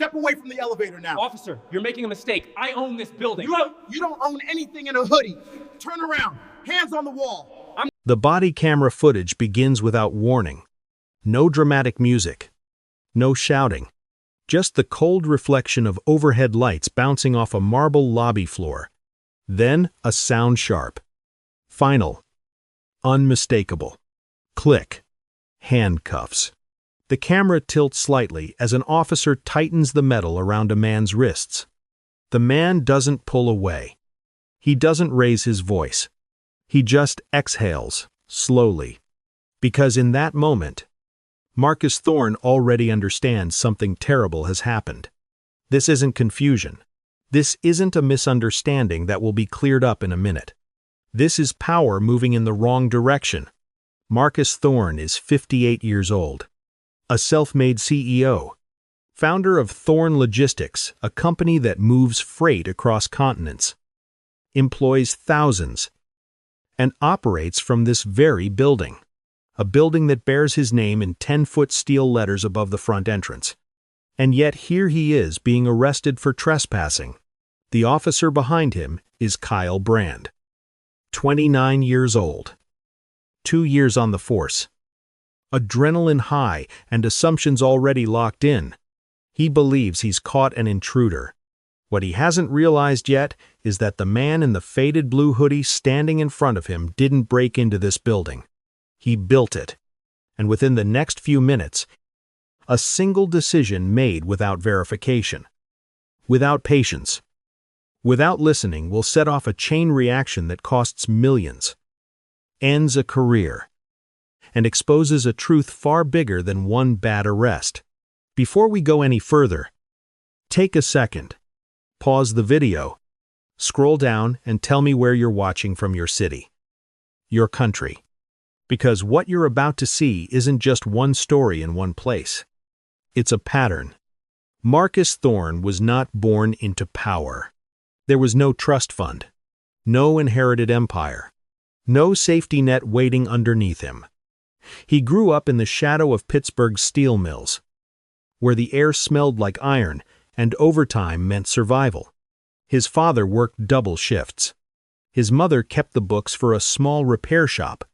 Step away from the elevator now. Officer, you're making a mistake. I own this building. You don't own anything in a hoodie. Turn around. Hands on the wall. The body camera footage begins without warning. No dramatic music. No shouting. Just the cold reflection of overhead lights bouncing off a marble lobby floor. Then a sound sharp. Final. Unmistakable. Click. Handcuffs. The camera tilts slightly as an officer tightens the metal around a man's wrists. The man doesn't pull away. He doesn't raise his voice. He just exhales, slowly. Because in that moment, Marcus Thorne already understands something terrible has happened. This isn't confusion. This isn't a misunderstanding that will be cleared up in a minute. This is power moving in the wrong direction. Marcus Thorne is 58 years old. A self-made CEO. Founder of Thorne Logistics, a company that moves freight across continents. Employs thousands. And operates from this very building. A building that bears his name in 10-foot steel letters above the front entrance. And yet here he is being arrested for trespassing. The officer behind him is Kyle Brand. 29 years old. 2 years on the force. Adrenaline high and assumptions already locked in. He believes he's caught an intruder. What he hasn't realized yet is that the man in the faded blue hoodie standing in front of him didn't break into this building. He built it. And within the next few minutes, a single decision made without verification. Without patience. Without listening will set off a chain reaction that costs millions. Ends a career. And exposes a truth far bigger than one bad arrest. Before we go any further, take a second. Pause the video. Scroll down and tell me where you're watching from your city. Your country. Because what you're about to see isn't just one story in one place. It's a pattern. Marcus Thorne was not born into power. There was no trust fund. No inherited empire. No safety net waiting underneath him. He grew up in the shadow of Pittsburgh's steel mills, where the air smelled like iron and overtime meant survival. His father worked double shifts. His mother kept the books for a small repair shop.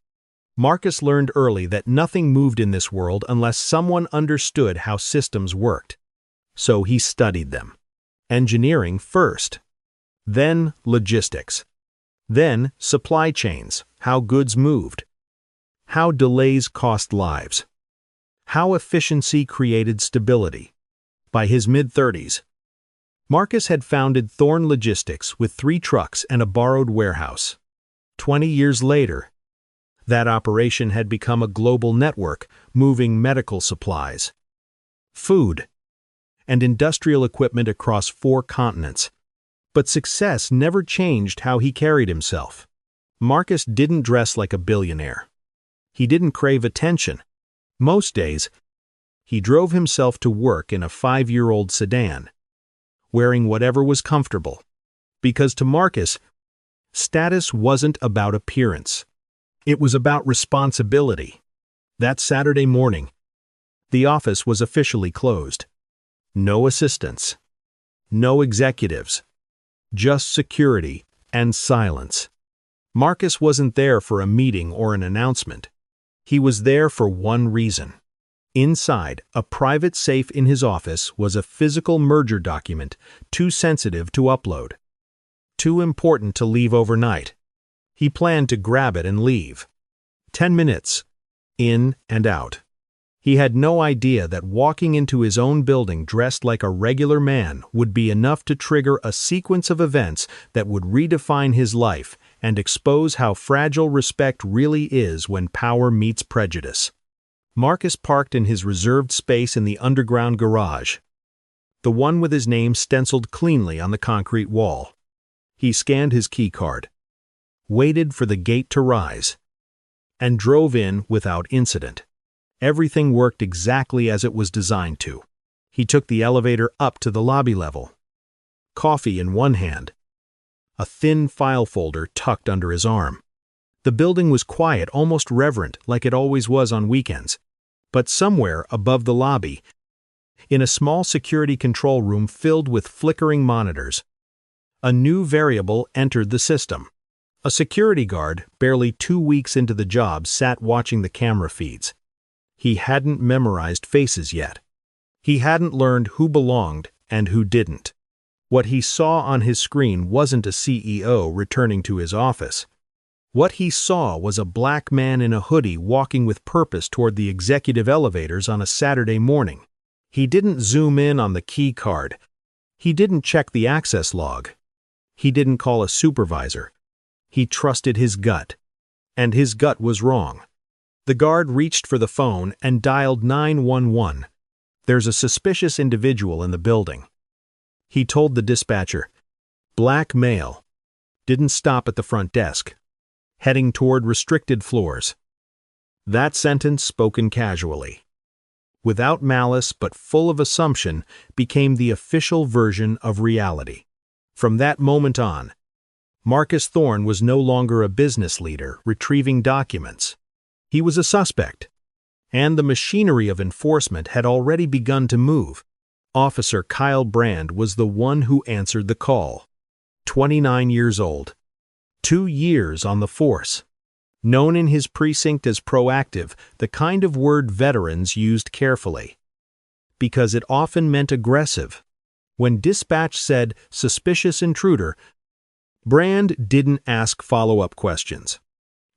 Marcus learned early that nothing moved in this world unless someone understood how systems worked. So he studied them. Engineering first. Then logistics. Then supply chains, how goods moved. How delays cost lives. How efficiency created stability. By his mid-30s, Marcus had founded Thorne Logistics with 3 trucks and a borrowed warehouse. 20 years later, that operation had become a global network, moving medical supplies, food, and industrial equipment across 4 continents. But success never changed how he carried himself. Marcus didn't dress like a billionaire. He didn't crave attention. Most days, he drove himself to work in a 5-year-old sedan, wearing whatever was comfortable. Because to Marcus, status wasn't about appearance. It was about responsibility. That Saturday morning, the office was officially closed. No assistants. No executives. Just security and silence. Marcus wasn't there for a meeting or an announcement. He was there for one reason. Inside, a private safe in his office was a physical merger document too sensitive to upload. Too important to leave overnight. He planned to grab it and leave. 10 minutes. In and out. He had no idea that walking into his own building dressed like a regular man would be enough to trigger a sequence of events that would redefine his life and expose how fragile respect really is when power meets prejudice. Marcus parked in his reserved space in the underground garage, the one with his name stenciled cleanly on the concrete wall. He scanned his keycard, waited for the gate to rise, and drove in without incident. Everything worked exactly as it was designed to. He took the elevator up to the lobby level. Coffee in one hand, a thin file folder tucked under his arm. The building was quiet, almost reverent, like it always was on weekends. But somewhere above the lobby, In a small security control room filled with flickering monitors, a new variable entered the system. A security guard, barely 2 weeks into the job, sat watching the camera feeds. He hadn't memorized faces yet. He hadn't learned who belonged and who didn't. What he saw on his screen wasn't a CEO returning to his office. What he saw was a black man in a hoodie walking with purpose toward the executive elevators on a Saturday morning. He didn't zoom in on the key card. He didn't check the access log. He didn't call a supervisor. He trusted his gut. And his gut was wrong. The guard reached for the phone and dialed 911. "There's a suspicious individual in the building." He told the dispatcher. "Black male." Didn't stop at the front desk. Heading toward restricted floors. That sentence, spoken casually, without malice but full of assumption, became the official version of reality. From that moment on, Marcus Thorne was no longer a business leader retrieving documents. He was a suspect, and the machinery of enforcement had already begun to move. Officer Kyle Brand was the one who answered the call. 29 years old. 2 years on the force. Known in his precinct as proactive, the kind of word veterans used carefully, because it often meant aggressive. When dispatch said "suspicious intruder," Brand didn't ask follow-up questions.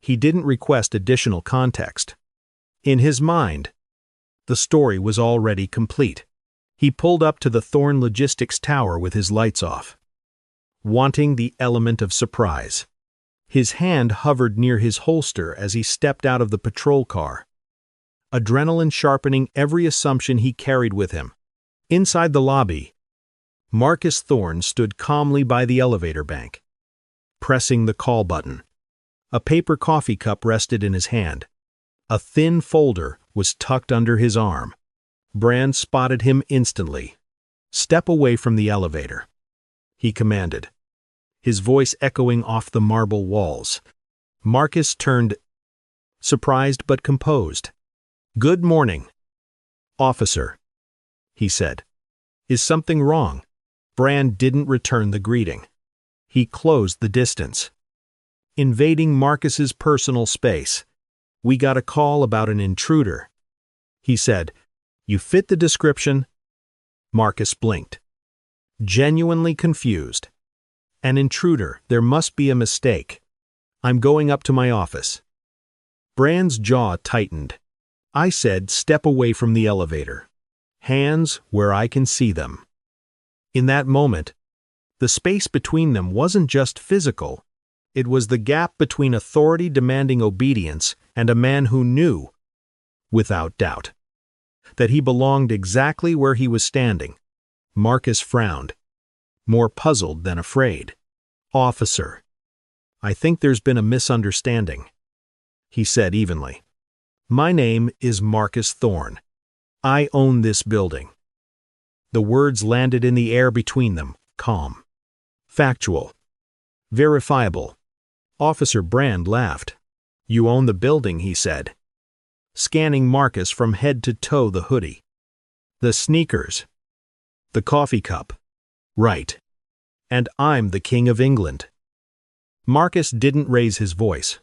He didn't request additional context. In his mind, the story was already complete. He pulled up to the Thorne Logistics Tower with his lights off, wanting the element of surprise. His hand hovered near his holster as he stepped out of the patrol car, adrenaline sharpening every assumption he carried with him. Inside the lobby, Marcus Thorne stood calmly by the elevator bank, pressing the call button. A paper coffee cup rested in his hand. A thin folder was tucked under his arm. Brand spotted him instantly. "Step away from the elevator," he commanded, his voice echoing off the marble walls. Marcus turned, surprised but composed. "Good morning, officer," he said. "Is something wrong?" Brand didn't return the greeting. He closed the distance, invading Marcus's personal space. "We got a call about an intruder," he said. "You fit the description." Marcus blinked, genuinely confused. "An intruder, there must be a mistake. I'm going up to my office." Brand's jaw tightened. "I said step away from the elevator. Hands where I can see them." In that moment, the space between them wasn't just physical. It was the gap between authority demanding obedience and a man who knew, without doubt, that he belonged exactly where he was standing. Marcus frowned, more puzzled than afraid. "Officer, I think there's been a misunderstanding," he said evenly. "My name is Marcus Thorne. I own this building." The words landed in the air between them, calm, factual, verifiable. Officer Brand laughed. "You own the building," he said, scanning Marcus from head to toe. "The hoodie, the sneakers, the coffee cup. Right. And I'm the King of England." Marcus didn't raise his voice.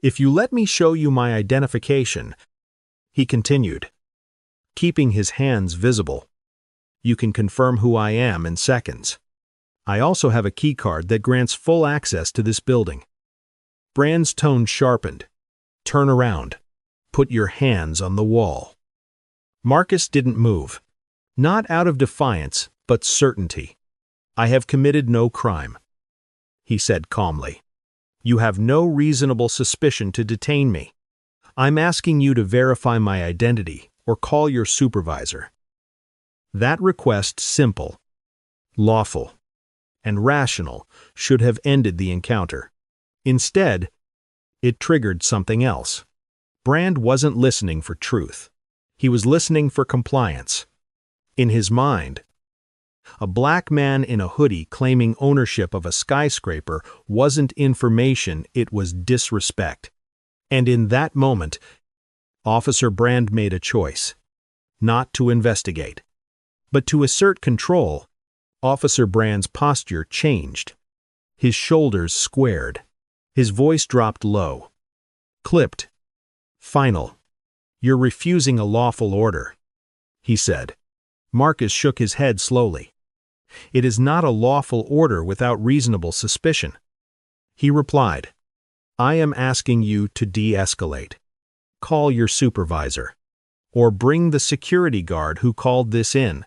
"If you let me show you my identification," he continued, keeping his hands visible, "you can confirm who I am in seconds. I also have a key card that grants full access to this building." Brand's tone sharpened. "Turn around. Put your hands on the wall." Marcus didn't move, not out of defiance, but certainty. "I have committed no crime," he said calmly. "You have no reasonable suspicion to detain me. I'm asking you to verify my identity or call your supervisor." That request, simple, lawful, and rational, should have ended the encounter. Instead, it triggered something else. Brand wasn't listening for truth. He was listening for compliance. In his mind, a black man in a hoodie claiming ownership of a skyscraper wasn't information, it was disrespect. And in that moment, Officer Brand made a choice: not to investigate, But to assert control, Officer Brand's posture changed. His shoulders squared. His voice dropped low. Clipped. Final. "You're refusing a lawful order," he said. Marcus shook his head slowly. "It is not a lawful order without reasonable suspicion." He replied, "I am asking you to de-escalate. Call your supervisor. Or bring the security guard who called this in."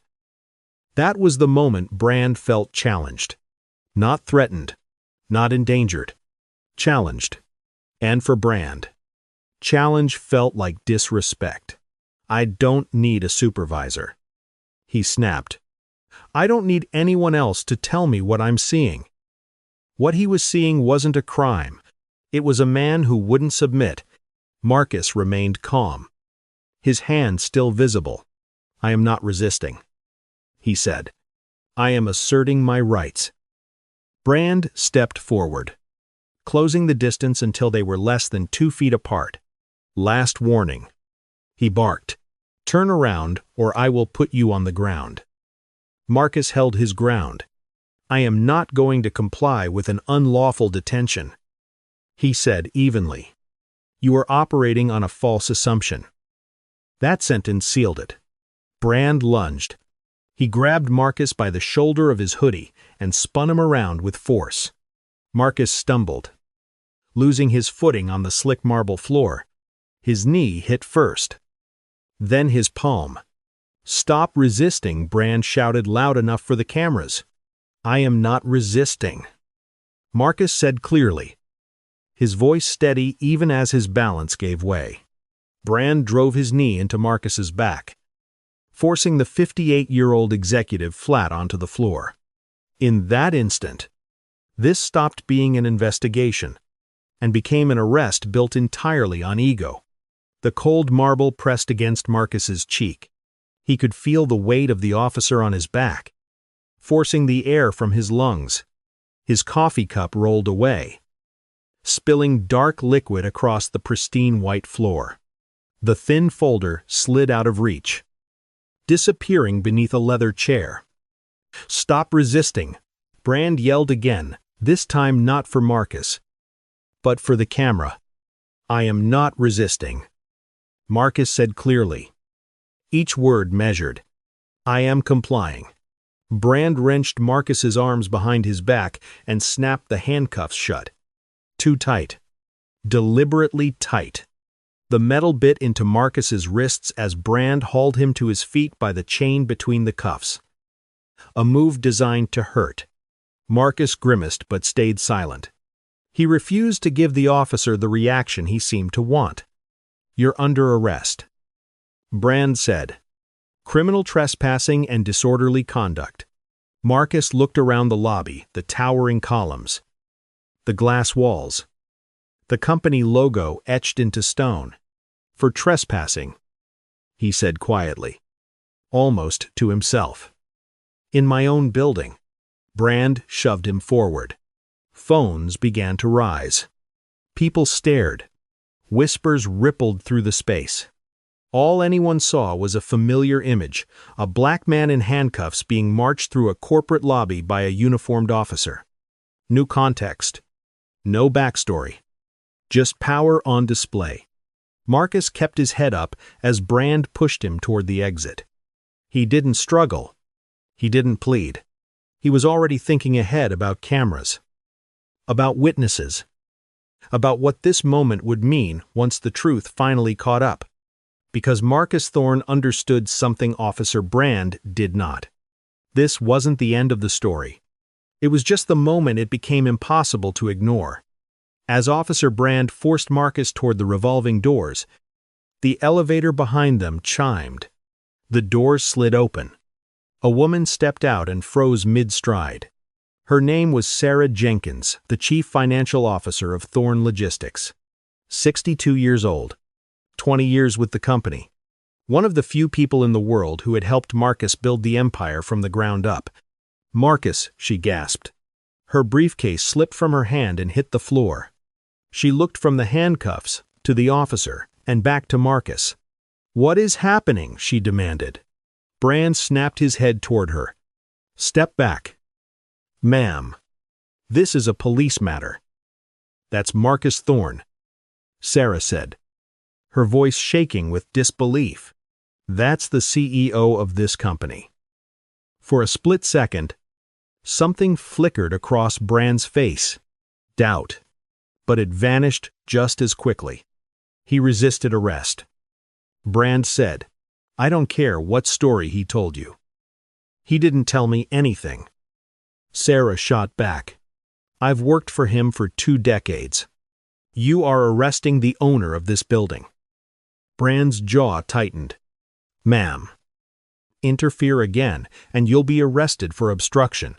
That was the moment Brand felt challenged. Not threatened, not endangered. Challenged. And for Brand, challenge felt like disrespect. "I don't need a supervisor," he snapped. "I don't need anyone else to tell me what I'm seeing." What he was seeing wasn't a crime. It was a man who wouldn't submit. Marcus remained calm. His hand still visible. "I am not resisting," he said. "I am asserting my rights." Brand stepped forward, closing the distance until they were less than 2 feet apart. "Last warning," he barked. "Turn around or I will put you on the ground." Marcus held his ground. "I am not going to comply with an unlawful detention," he said evenly. "You are operating on a false assumption." That sentence sealed it. Brand lunged. He grabbed Marcus by the shoulder of his hoodie and spun him around with force. Marcus stumbled, losing his footing on the slick marble floor. His knee hit first, then his palm. "Stop resisting," Brand shouted loud enough for the cameras. "I am not resisting," Marcus said clearly, his voice steady even as his balance gave way. Brand drove his knee into Marcus's back, forcing the 58-year-old executive flat onto the floor. In that instant, this stopped being an investigation and became an arrest built entirely on ego. The cold marble pressed against Marcus's cheek. He could feel the weight of the officer on his back, forcing the air from his lungs. His coffee cup rolled away, spilling dark liquid across the pristine white floor. The thin folder slid out of reach, disappearing beneath a leather chair. "Stop resisting," Brand yelled again, this time not for Marcus, but for the camera. "I am not resisting," Marcus said clearly, each word measured. "I am complying." Brand wrenched Marcus's arms behind his back and snapped the handcuffs shut. Too tight. Deliberately tight. The metal bit into Marcus's wrists as Brand hauled him to his feet by the chain between the cuffs. A move designed to hurt. Marcus grimaced but stayed silent. He refused to give the officer the reaction he seemed to want. "You're under arrest," Brand said. "Criminal trespassing and disorderly conduct." Marcus looked around the lobby, the towering columns, the glass walls, the company logo etched into stone. "For trespassing," he said quietly, almost to himself. "In my own building." Brand shoved him forward. Phones began to rise. People stared. Whispers rippled through the space. All anyone saw was a familiar image, a black man in handcuffs being marched through a corporate lobby by a uniformed officer. New context. No backstory. Just power on display. Marcus kept his head up as Brand pushed him toward the exit. He didn't struggle. He didn't plead. He was already thinking ahead about cameras, about witnesses, about what this moment would mean once the truth finally caught up. Because Marcus Thorne understood something Officer Brand did not. This wasn't the end of the story. It was just the moment it became impossible to ignore. As Officer Brand forced Marcus toward the revolving doors, the elevator behind them chimed. The doors slid open. A woman stepped out and froze mid-stride. Her name was Sarah Jenkins, the Chief Financial Officer of Thorne Logistics. 62 years old. 20 years with the company. One of the few people in the world who had helped Marcus build the empire from the ground up. "Marcus," she gasped. Her briefcase slipped from her hand and hit the floor. She looked from the handcuffs to the officer and back to Marcus. "What is happening?" she demanded. Brand snapped his head toward her. "Step back." "Ma'am, this is a police matter." "That's Marcus Thorne," Sarah said, her voice shaking with disbelief. "That's the CEO of this company." For a split second, something flickered across Brand's face. Doubt. But it vanished just as quickly. He resisted arrest. Brand said, "I don't care what story he told you." "He didn't tell me anything." Sarah shot back. "I've worked for him for 2 decades. You are arresting the owner of this building." Brand's jaw tightened. "Ma'am, interfere again, and you'll be arrested for obstruction."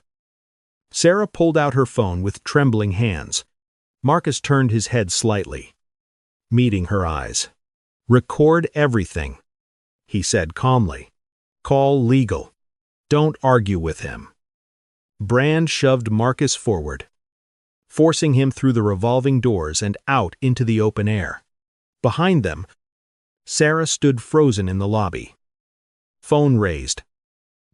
Sarah pulled out her phone with trembling hands. Marcus turned his head slightly, meeting her eyes. "Record everything," he said calmly. "Call legal. Don't argue with him." Brand shoved Marcus forward, forcing him through the revolving doors and out into the open air. Behind them, Sarah stood frozen in the lobby. Phone raised,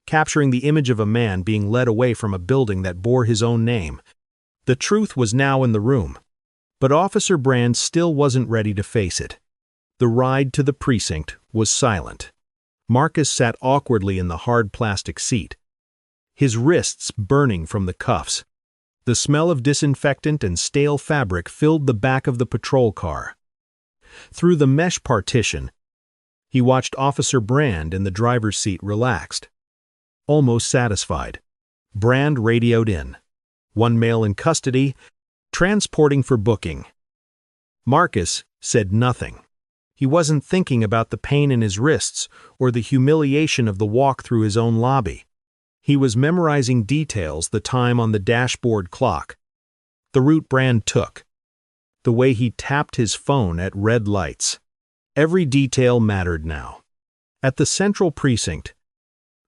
capturing the image of a man being led away from a building that bore his own name. The truth was now in the room, but Officer Brand still wasn't ready to face it. The ride to the precinct was silent. Marcus sat awkwardly in the hard plastic seat, his wrists burning from the cuffs. The smell of disinfectant and stale fabric filled the back of the patrol car. Through the mesh partition, he watched Officer Brand in the driver's seat relaxed, almost satisfied. Brand radioed in. "One male in custody, transporting for booking." Marcus said nothing. He wasn't thinking about the pain in his wrists or the humiliation of the walk through his own lobby. He was memorizing details, the time on the dashboard clock, the route Brand took, the way he tapped his phone at red lights. Every detail mattered now. At the central precinct,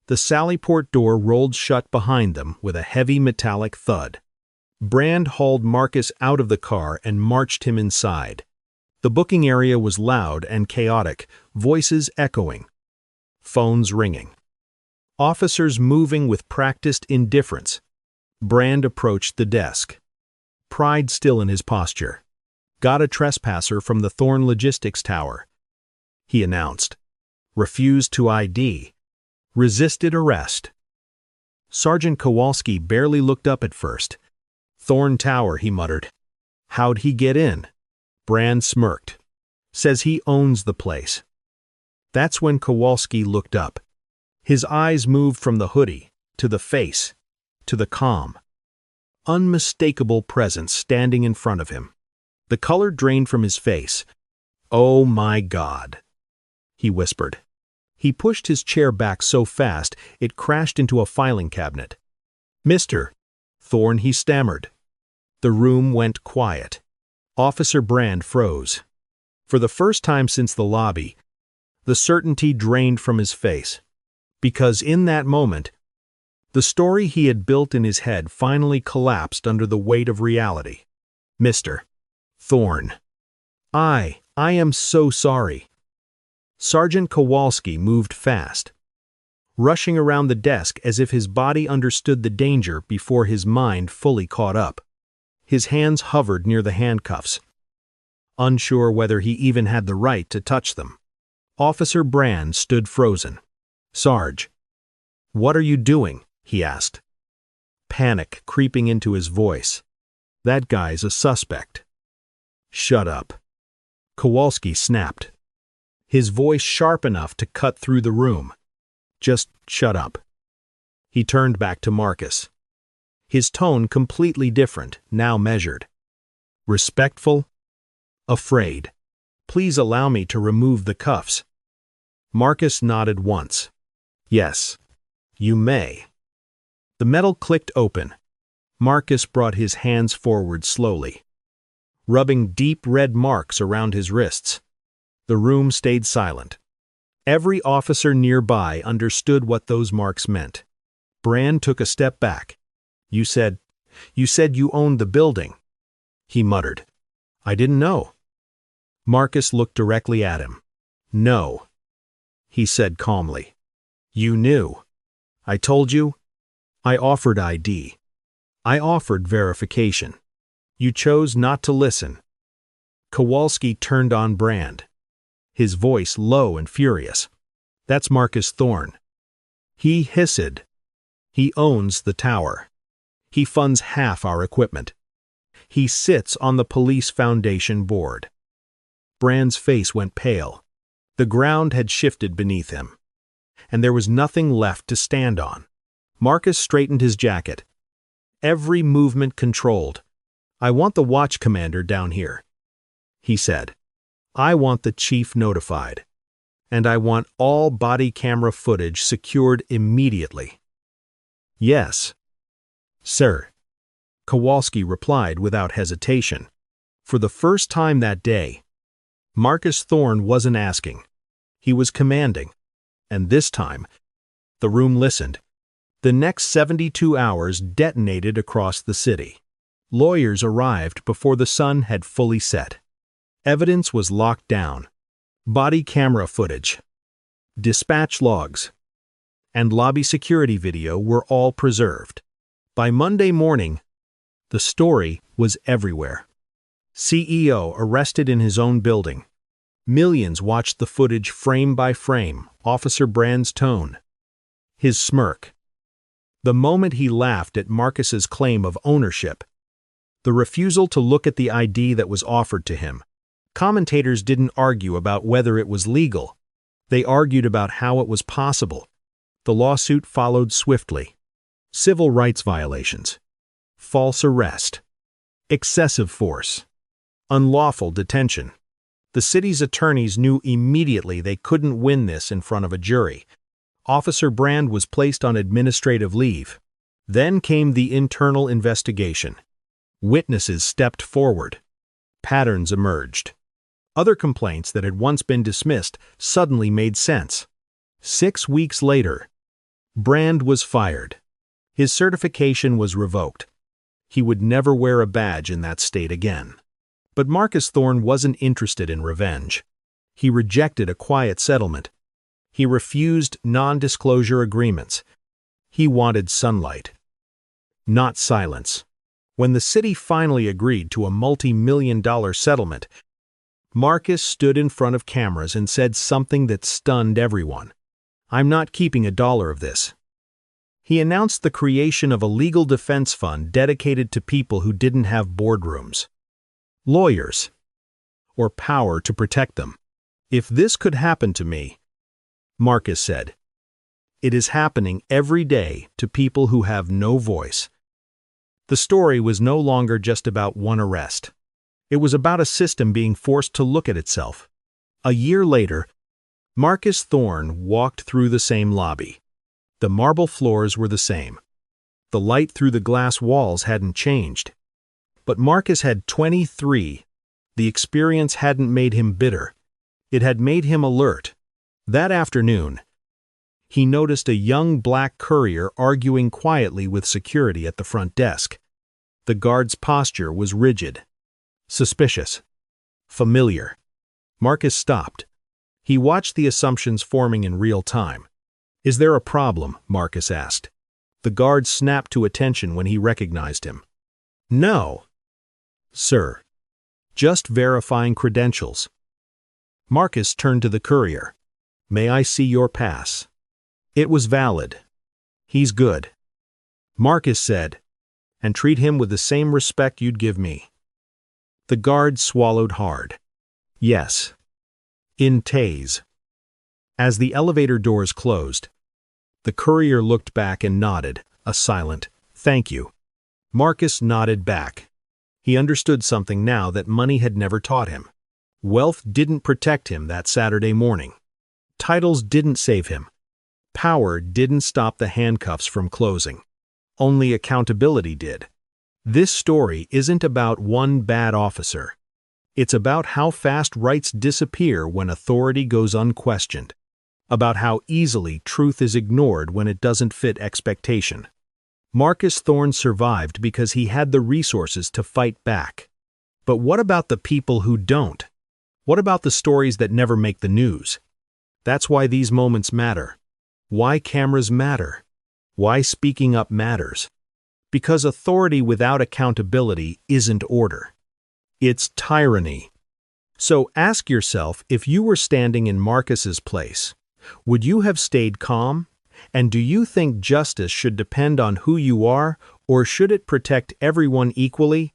the Sallyport door rolled shut behind them with a heavy metallic thud. Brand hauled Marcus out of the car and marched him inside. The booking area was loud and chaotic, voices echoing, phones ringing, officers moving with practiced indifference. Brand approached the desk, pride still in his posture. "Got a trespasser from the Thorne Logistics Tower," he announced. "Refused to ID. Resisted arrest." Sergeant Kowalski barely looked up at first. "Thorne Tower," he muttered. "How'd he get in?" Brand smirked. "Says he owns the place." That's when Kowalski looked up. His eyes moved from the hoodie, to the face, to the calm, unmistakable presence standing in front of him. The color drained from his face. "Oh my God," he whispered. He pushed his chair back so fast it crashed into a filing cabinet. "Mr. Thorne," he stammered. The room went quiet. Officer Brand froze. For the first time since the lobby, the certainty drained from his face. Because in that moment, the story he had built in his head finally collapsed under the weight of reality. "Mr. Thorne, I am so sorry." Sergeant Kowalski moved fast, rushing around the desk as if his body understood the danger before his mind fully caught up. His hands hovered near the handcuffs, unsure whether he even had the right to touch them. Officer Brand stood frozen. "Sarge, what are you doing?" he asked, panic creeping into his voice. "That guy's a suspect." "Shut up," Kowalski snapped, his voice sharp enough to cut through the room. "Just shut up." He turned back to Marcus, his tone completely different, now measured. "Respectful? Afraid. Please allow me to remove the cuffs." Marcus nodded once. "Yes, you may." The metal clicked open. Marcus brought his hands forward slowly, rubbing deep red marks around his wrists. The room stayed silent. Every officer nearby understood what those marks meant. Brand took a step back. You said you owned the building," he muttered. "I didn't know." Marcus looked directly at him. "No," he said calmly. You knew. I told you. I offered ID. I offered verification. You chose not to listen. Kowalski turned on Brand, his voice low and furious. That's Marcus Thorne. He hissed. He owns the tower. He funds half our equipment. He sits on the police foundation board. Brand's face went pale. The ground had shifted beneath him, and there was nothing left to stand on. Marcus straightened his jacket. Every movement controlled. I want the watch commander down here, he said. I want the chief notified. And I want all body camera footage secured immediately. Yes, sir, Kowalski replied without hesitation. For the first time that day, Marcus Thorne wasn't asking. He was commanding. And this time, the room listened. The next 72 hours detonated across the city. Lawyers arrived before the sun had fully set. Evidence was locked down. Body camera footage, dispatch logs, and lobby security video were all preserved. By Monday morning, the story was everywhere. CEO arrested in his own building. Millions watched the footage frame by frame, Officer Brand's tone, his smirk, the moment he laughed at Marcus's claim of ownership, the refusal to look at the ID that was offered to him. Commentators didn't argue about whether it was legal. They argued about how it was possible. The lawsuit followed swiftly. Civil rights violations, false arrest, excessive force, unlawful detention. The city's attorneys knew immediately they couldn't win this in front of a jury. Officer Brand was placed on administrative leave. Then came the internal investigation. Witnesses stepped forward. Patterns emerged. Other complaints that had once been dismissed suddenly made sense. 6 weeks later, Brand was fired. His certification was revoked. He would never wear a badge in that state again. But Marcus Thorne wasn't interested in revenge. He rejected a quiet settlement. He refused non-disclosure agreements. He wanted sunlight, not silence. When the city finally agreed to a multi-million-dollar settlement, Marcus stood in front of cameras and said something that stunned everyone. I'm not keeping a dollar of this. He announced the creation of a legal defense fund dedicated to people who didn't have boardrooms, lawyers, or power to protect them. If this could happen to me, Marcus said, it is happening every day to people who have no voice. The story was no longer just about one arrest. It was about a system being forced to look at itself. A year later, Marcus Thorne walked through the same lobby. The marble floors were the same. The light through the glass walls hadn't changed. But Marcus had 23. The experience hadn't made him bitter. It had made him alert. That afternoon, he noticed a young black courier arguing quietly with security at the front desk. The guard's posture was rigid, suspicious, familiar. Marcus stopped. He watched the assumptions forming in real time. Is there a problem? Marcus asked. The guard snapped to attention when he recognized him. No, sir. Just verifying credentials. Marcus turned to the courier. May I see your pass? It was valid. He's good. Marcus said, and treat him with the same respect you'd give me. The guard swallowed hard. Yes. In Taze. As the elevator doors closed, the courier looked back and nodded, a silent, thank you. Marcus nodded back. He understood something now that money had never taught him. Wealth didn't protect him that Saturday morning. Titles didn't save him. Power didn't stop the handcuffs from closing. Only accountability did. This story isn't about one bad officer. It's about how fast rights disappear when authority goes unquestioned. About how easily truth is ignored when it doesn't fit expectation. Marcus Thorne survived because he had the resources to fight back. But what about the people who don't? What about the stories that never make the news? That's why these moments matter. Why cameras matter. Why speaking up matters. Because authority without accountability isn't order. It's tyranny. So ask yourself, if you were standing in Marcus's place, would you have stayed calm? And do you think justice should depend on who you are, or should it protect everyone equally?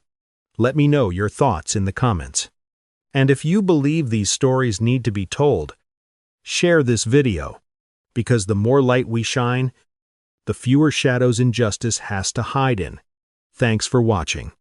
Let me know your thoughts in the comments. And if you believe these stories need to be told, share this video, because the more light we shine, the fewer shadows injustice has to hide in. Thanks for watching.